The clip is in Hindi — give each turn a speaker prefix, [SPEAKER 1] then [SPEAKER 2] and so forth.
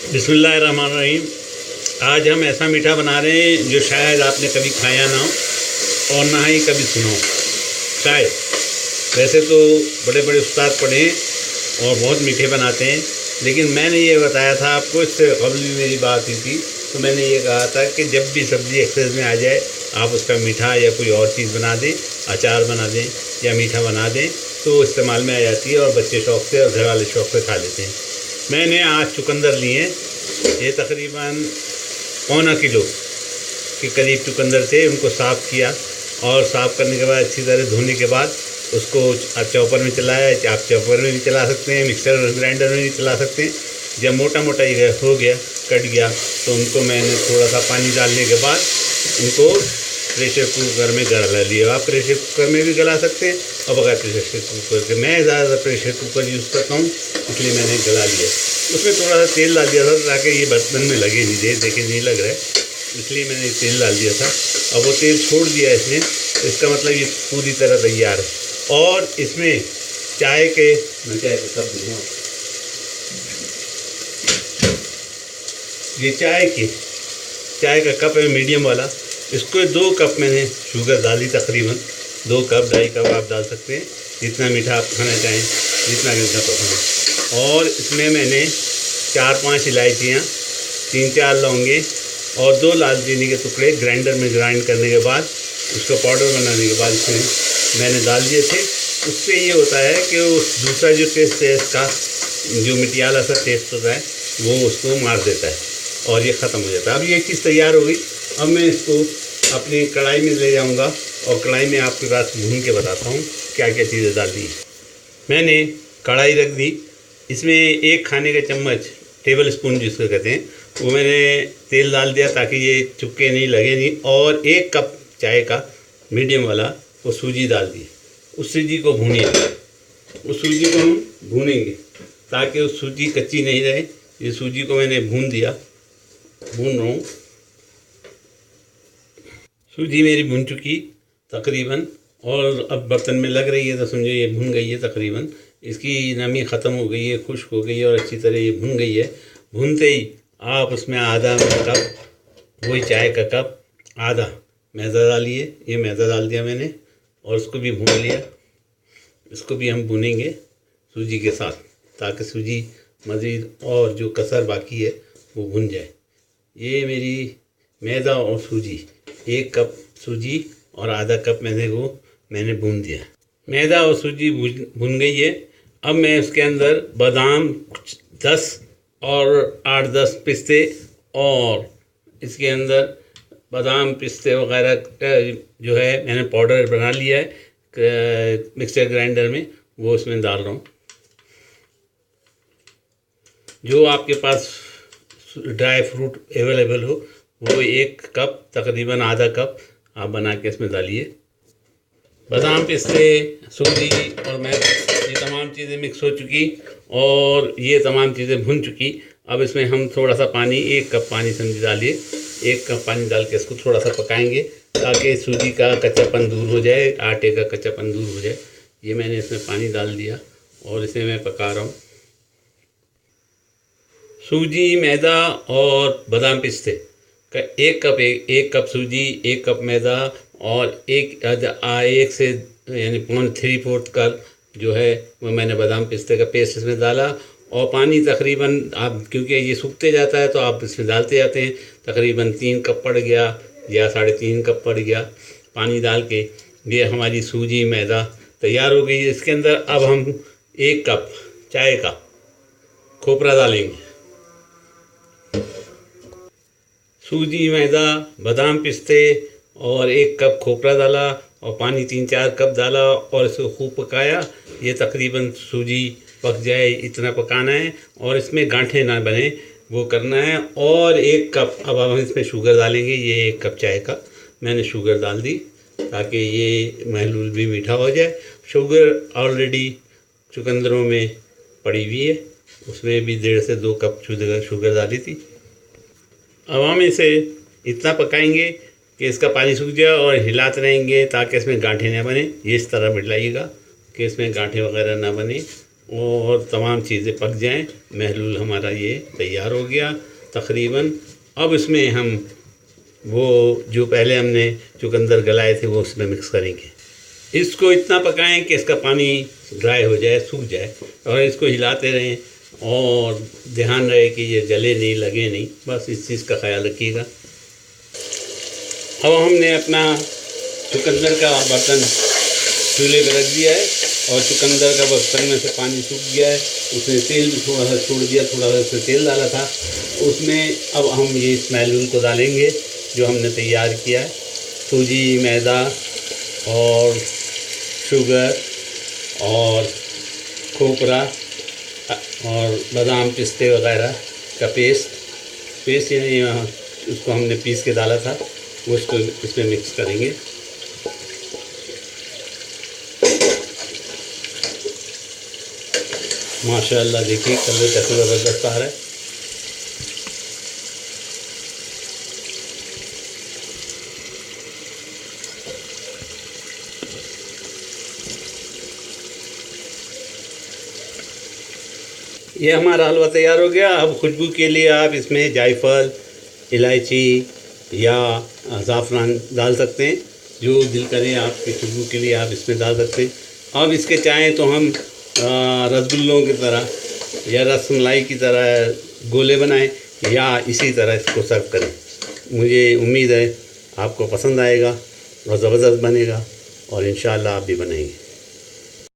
[SPEAKER 1] बिस्मिल्लाहिर्रहमानिर्रहीम। आज हम ऐसा मीठा बना रहे हैं जो शायद आपने कभी खाया ना हो और ना ही कभी सुना हो। शायद वैसे तो बड़े बड़े उस्ताद पढ़े हैं और बहुत मीठे बनाते हैं, लेकिन मैंने ये बताया था आपको, इससे कबल भी मेरी बात हुई थी तो मैंने ये कहा था कि जब भी सब्ज़ी एक्सेस में आ जाए आप उसका मीठा या कोई और चीज़ बना दें, अचार बना दें या मीठा बना दें तो इस्तेमाल में आ जाती है और बच्चे शौक़ से और घर वाले शौक़ से खा लेते हैं। मैंने आज चुकंदर लिए हैं, ये तकरीबन पौना किलो के करीब चुकंदर थे। उनको साफ़ किया और साफ़ करने के बाद अच्छी तरह धोने के बाद उसको चॉपर में चलाया। आप चॉपर में भी चला सकते हैं, मिक्सर ग्राइंडर में भी चला सकते हैं। जब मोटा मोटा ये हो गया, कट गया, तो उनको मैंने थोड़ा सा पानी डालने के बाद उनको प्रेशर कुकर में गला लिया। आप प्रेशर कुकर में भी गला सकते हैं और बगैर प्रेशर कुकर के। मैं ज़्यादा प्रेशर कुकर यूज़ करता हूँ, इसलिए मैंने गला लिया। उसमें थोड़ा सा तेल डाल दिया था ताकि ये बर्तन में लगे नहीं, देखे नहीं लग रहा है, इसलिए मैंने तेल डाल दिया था। अब वो तेल छोड़ दिया इसने, तो इसका मतलब ये पूरी तरह तैयार है। और इसमें चाय का कप दूँगा, ये चाय का कप है मीडियम वाला। इसको 2 कप मैंने शुगर डाली, तकरीबन 2 कप 2.5 कप आप डाल सकते हैं, जितना मीठा आप खाना चाहें, जितना पसंद है। और इसमें मैंने 4-5 इलायचियाँ, 3-4 लौंगे और 2 दालचीनी के टुकड़े ग्राइंडर में ग्राइंड करने के बाद, उसका पाउडर बनाने के बाद इसमें मैंने डाल दिए थे। उससे ये होता है कि उस दूसरा जो टेस्ट है इसका, जो मिटियाला सा टेस्ट होता है, वो उसको मार देता है और ये ख़त्म हो जाता है। अब ये चीज़ तैयार हो गई। अब मैं इसको अपनी कढ़ाई में ले जाऊंगा और कढ़ाई में आपके पास भून के बताता हूँ क्या क्या चीज़ें डाल दी। मैंने कढ़ाई रख दी, इसमें 1 खाने का चम्मच, टेबल स्पून जिसको कहते हैं, वो मैंने तेल डाल दिया ताकि ये चुपके नहीं लगे नहीं। और 1 कप चाय का मीडियम वाला वो सूजी डाल दी। उस सूजी को भूनिए, उस सूजी को हम भूनेंगे ताकि उस सूजी कच्ची नहीं रहे। ये सूजी को मैंने भून दिया, भून रहा हूँ। सूजी मेरी भुन चुकी तकरीबन, और अब बर्तन में लग रही है तो समझो ये भुन गई है तकरीबन। इसकी नमी ख़त्म हो गई है, खुश्क हो गई है और अच्छी तरह ये भुन गई है। भूनते ही आप उसमें आधा कप, वही चाय का कप, आधा मैदा डालिए। ये मैदा डाल दिया मैंने और उसको भी भून लिया। इसको भी हम भूनेंगे सूजी के साथ ताकि सूजी मज़ीद और जो कसर बाकी है वो भुन जाए। ये मेरी मैदा और सूजी, 1 कप सूजी और आधा कप मैंने भून दिया। मैदा और सूजी भुन गई है। अब मैं उसके अंदर बादाम 10 और 8-10 पिस्ते, और इसके अंदर बादाम पिस्ते वगैरह जो है मैंने पाउडर बना लिया है मिक्सर ग्राइंडर में, वो इसमें डाल रहा हूँ। जो आपके पास ड्राई फ्रूट अवेलेबल हो वो 1 कप, तकरीबन आधा कप आप बना के इसमें डालिए। बादाम पिस्ते, सूजी और मैं, ये तमाम चीज़ें मिक्स हो चुकी और ये तमाम चीज़ें भुन चुकी। अब इसमें हम थोड़ा सा पानी, 1 कप पानी समझ डालिए। 1 कप पानी डाल के इसको थोड़ा सा पकाएंगे ताकि सूजी का कच्चापन दूर हो जाए, आटे का कच्चापन दूर हो जाए। ये मैंने इसमें पानी डाल दिया और इसे मैं पका रहा हूँ। सूजी, मैदा और बादाम पिस्ते का 1 कप सूजी, 1 कप मैदा और 1 से यानी 3/4 कप जो है वो मैंने बादाम पिस्ते का पेस्ट इसमें डाला। और पानी तकरीबन, आप क्योंकि ये सूखते जाता है तो आप इसमें डालते जाते हैं, तकरीबन 3 कप पड़ गया या 3.5 कप पड़ गया पानी डाल के। ये हमारी सूजी मैदा तैयार हो गई है। इसके अंदर अब हम 1 कप चाय का खोपरा डालेंगे। सूजी, मैदा, बादाम पिस्ते और 1 कप खोपरा डाला और पानी 3-4 कप डाला और इसको खूब पकाया। ये तकरीबन सूजी पक जाए इतना पकाना है और इसमें गांठें ना बने, वो करना है। और 1 कप अब हम इसमें शुगर डालेंगे। ये 1 कप चाय का मैंने शुगर डाल दी ताकि ये महलूल भी मीठा हो जाए। शुगर ऑलरेडी चुकंदरों में पड़ी हुई है, उसमें भी 1.5 से 2 कप शुगर डाली थी। अब हम इसे इतना पकाएंगे कि इसका पानी सूख जाए और हिलाते रहेंगे ताकि इसमें गांठें ना बने। ये इस तरह मिलाइएगा कि इसमें गांठें वगैरह ना बने और तमाम चीज़ें पक जाएं। महलूल हमारा ये तैयार हो गया तकरीबन। अब इसमें हम वो जो पहले हमने चुकंदर गलाए थे वो उसमें मिक्स करेंगे। इसको इतना पकाएं कि इसका पानी ड्राई हो जाए, सूख जाए, और इसको हिलाते रहें और ध्यान रहे कि ये जले नहीं, लगे नहीं, बस इस चीज़ का ख्याल रखिएगा। अब हमने अपना चुकंदर का बर्तन चूल्हे पर रख दिया है और चुकंदर का बर्तन में से पानी सूख गया है। उसमें तेल भी थोड़ा सा छोड़ दिया, थोड़ा सा उसमें तेल डाला था। उसमें अब हम ये इस महलूल को डालेंगे जो हमने तैयार किया है। सूजी, मैदा और शुगर और खोपरा और बादाम, पिस्ते वगैरह का पेस्ट यानी उसको हमने पीस के डाला था, वो इसको इसमें मिक्स करेंगे। माशाअल्लाह देखिए कलर कैसे ज़बरदस्त आ रहा है। ये हमारा हलवा तैयार हो गया। अब खुशबू के लिए आप इसमें जायफल, इलायची या ज़ाफ़रान डाल सकते हैं, जो दिल करे आपकी खुशबू के लिए आप इसमें डाल सकते हैं। अब इसके चाहें तो हम रसगुल्लों की तरह या रसमलाई की तरह गोले बनाएं या इसी तरह इसको सर्व करें। मुझे उम्मीद है आपको पसंद आएगा और ज़बरदस्त बनेगा और इंशाअल्लाह आप भी बनाएंगे।